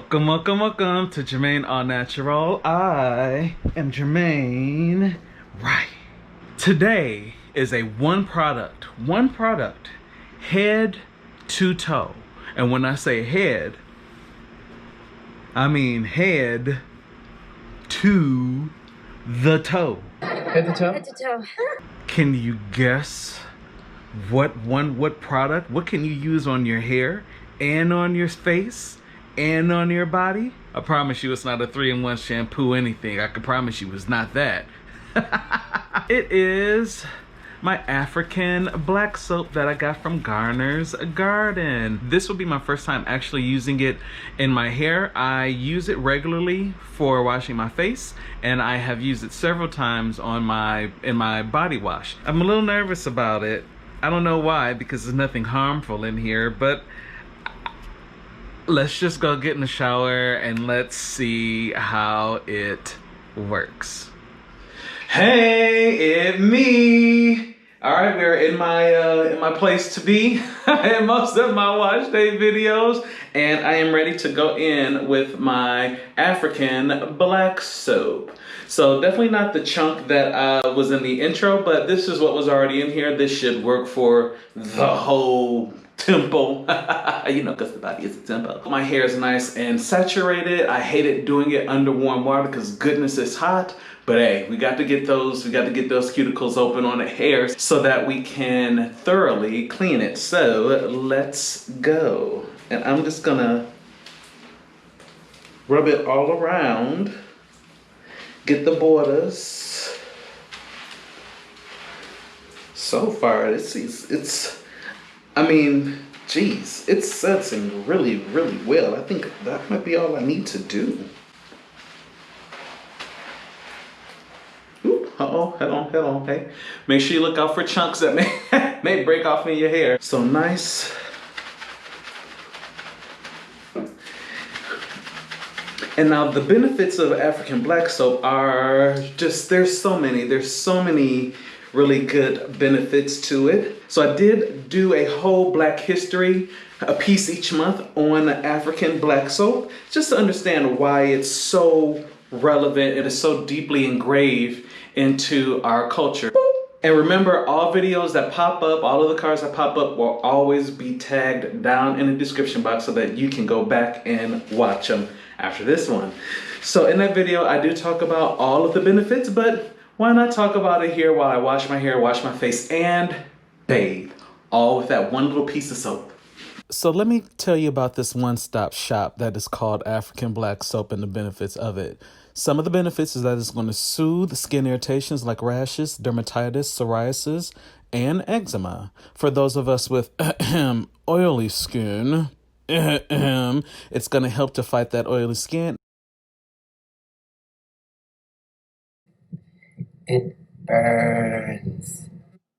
Welcome to JermaineAuNatural. I am Jermaine. Right. Today is a one product, head to toe. And when I say head, I mean head to the toe. Head to toe? Head to toe. Can you guess what product? What can you use on your hair and on your face and on your body? I promise you it's not a 3-in-1 shampoo anything. I can promise you it's not that. It is my African black soap that I got from Garners Garden. This will be my first time actually using it in my hair. I use it regularly for washing my face, and I have used it several times in my body wash. I'm a little nervous about it. I don't know why, because there's nothing harmful in here, but let's just go get in the shower and let's see how it works. Hey, it's me. All right, we're in my place to be in most of my wash day videos, and I am ready to go in with my African black soap. So definitely not the chunk that was in the intro, but this is what was already in here. This should work for the whole temple, you know, because the body is a temple. My hair is nice and saturated. I hated doing it under warm water because goodness, it's hot. But hey, we got to get those cuticles open on the hair so that we can thoroughly clean it. So let's go. And I'm just gonna rub it all around, get the borders. So far, I mean, geez, it's sensing really, really well. I think that might be all I need to do. Uh-oh, head on, hey. Make sure you look out for chunks that may break off in your hair. So nice. And now the benefits of African black soap are just, there's so many really good benefits to it. So I did do a whole Black History, a piece each month on African black soap, just to understand why it's so relevant and is so deeply engraved into our culture. And remember, all videos that pop up, all of the cards that pop up will always be tagged down in the description box so that you can go back and watch them after this one. So in that video, I do talk about all of the benefits, but why not talk about it here while I wash my hair, wash my face, and bathe, all with that one little piece of soap. So let me tell you about this one-stop shop that is called African Black Soap and the benefits of it. Some of the benefits is that it's going to soothe skin irritations like rashes, dermatitis, psoriasis, and eczema. For those of us with oily skin, it's going to help to fight that oily skin. It burns.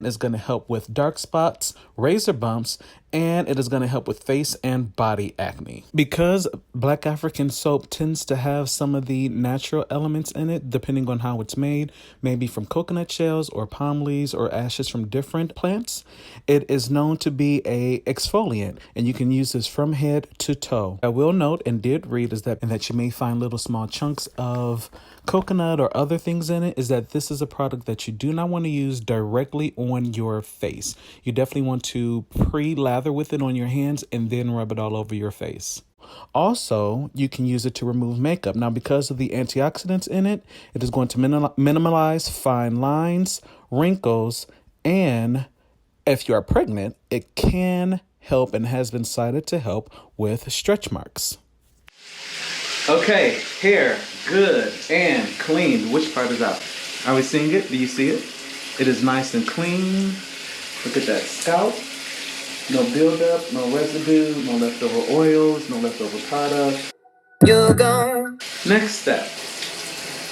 It's going to help with dark spots, razor bumps, and it is going to help with face and body acne. Because black African soap tends to have some of the natural elements in it, depending on how it's made, maybe from coconut shells or palm leaves or ashes from different plants, it is known to be a exfoliant, and you can use this from head to toe. I will note and did read is that you may find little small chunks of coconut or other things in it, is that this is a product that you do not want to use directly on your face. You definitely want to pre-lather with it on your hands and then rub it all over your face. Also, you can use it to remove makeup. Now, because of the antioxidants in it, it is going to minimize fine lines, wrinkles, and if you are pregnant, it can help and has been cited to help with stretch marks. Okay, hair good and clean. Which part is out? Are we seeing it? Do you see it? It is nice and clean. Look at that scalp. No buildup, no residue, no leftover oils, no leftover product. You're gone. Next step,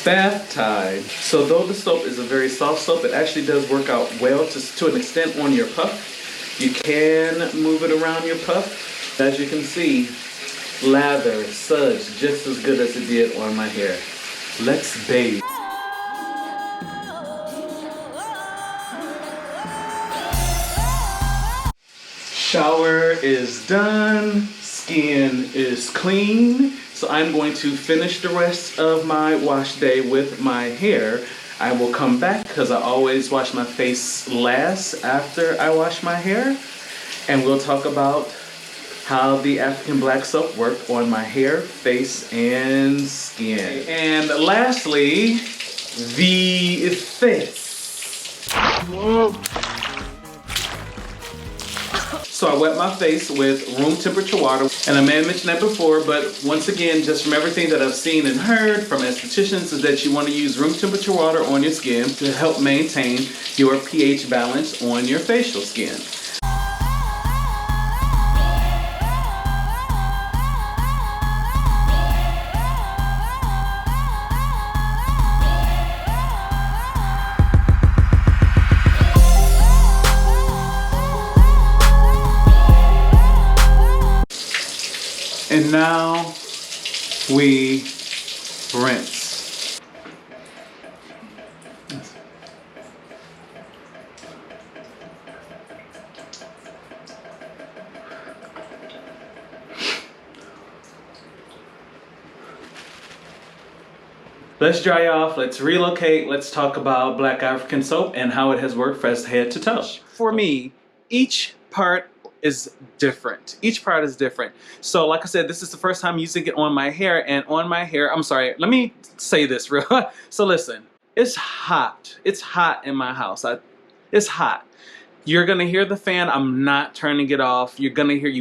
bath tide. So though the soap is a very soft soap, it actually does work out well to an extent on your puff. You can move it around your puff. As you can see, lather, suds just as good as it did on my hair. Let's bathe. Shower is done, skin is clean. So So I'm going to finish the rest of my wash day with my hair. I will come back because I always wash my face last after I wash my hair. And we'll talk about how the African black soap worked on my hair, face, and skin. And lastly, the face. So I wet my face with room temperature water, and I may have mentioned that before, but once again, just from everything that I've seen and heard from estheticians is that you want to use room temperature water on your skin to help maintain your pH balance on your facial skin. And now we rinse. Let's dry off, let's relocate, let's talk about Black African soap and how it has worked from head to toe. For me, each part is different. Each part is different. So like I said, this is the first time using it on my hair, and on my hair, I'm sorry, let me say this real. So listen, it's hot. It's hot in my house. It's hot. You're gonna hear the fan. I'm not turning it off. You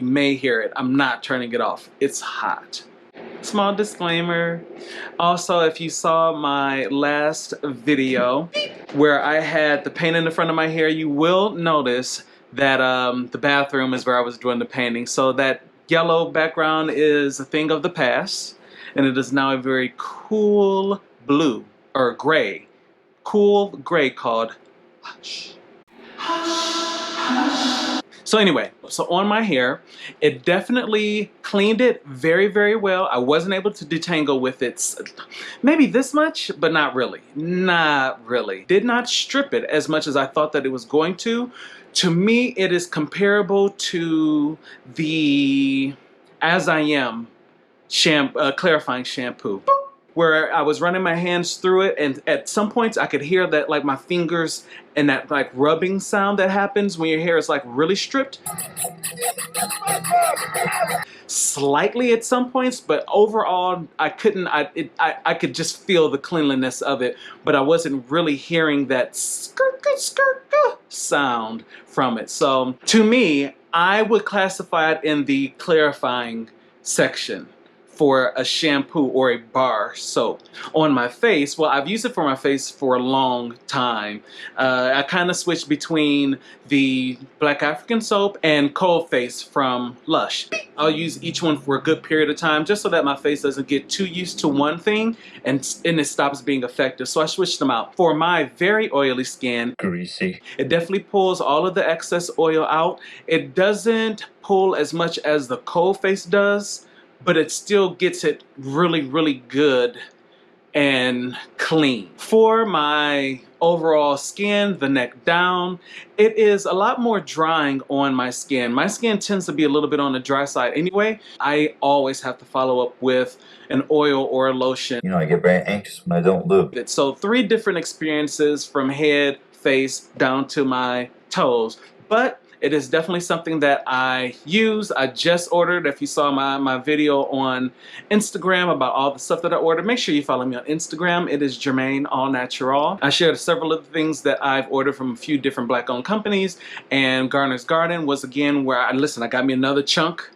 may hear it. I'm not turning it off. It's hot. Small disclaimer. Also, if you saw my last video where I had the paint in the front of my hair, you will notice that the bathroom is where I was doing the painting. So that yellow background is a thing of the past, and it is now a very cool blue, or gray, cool gray called Lush. So anyway, so on my hair, it definitely cleaned it very, very well. I wasn't able to detangle with it, maybe this much, but not really. Not really. Did not strip it as much as I thought that it was going to. To me, it is comparable to the As I Am clarifying shampoo, where I was running my hands through it, and at some points I could hear that, like, my fingers and that like rubbing sound that happens when your hair is like really stripped. Slightly at some points, but overall I could just feel the cleanliness of it, but I wasn't really hearing that sound from it. So to me, I would classify it in the clarifying section for a shampoo or a bar soap. On my face, well, I've used it for my face for a long time. I kind of switched between the Black African soap and Coalface from Lush. I'll use each one for a good period of time just so that my face doesn't get too used to one thing and it stops being effective. So I switched them out. For my very oily skin, Greasy. it definitely pulls all of the excess oil out. It doesn't pull as much as the Coalface does, but it still gets it really, really good and clean. For my overall skin, the neck down, it is a lot more drying on my skin. My skin tends to be a little bit on the dry side anyway. I always have to follow up with an oil or a lotion. You know, I get very anxious when I don't lube. So 3 different experiences from head, face, down to my toes. But it is definitely something that I use. I just ordered. If you saw my video on Instagram about all the stuff that I ordered, make sure you follow me on Instagram. It is JermaineAuNatural. I shared several of the things that I've ordered from a few different Black-owned companies, and Garners Garden was again where I got me another chunk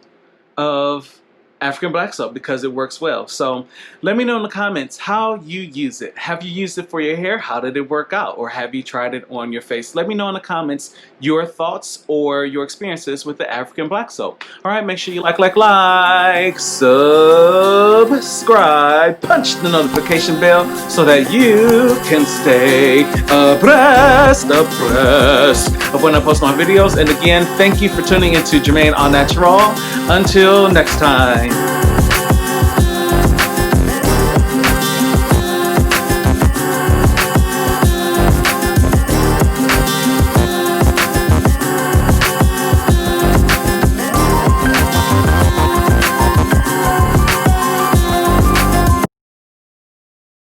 of African black soap because it works well. So let me know in the comments how you use it. Have you used it for your hair? How did it work out? Or have you tried it on your face? Let me know in the comments your thoughts or your experiences with the African black soap. All right, make sure you like, subscribe, punch the notification bell so that you can stay abreast of when I post my videos. And again, thank you for tuning into JermaineAuNatural. Until next time.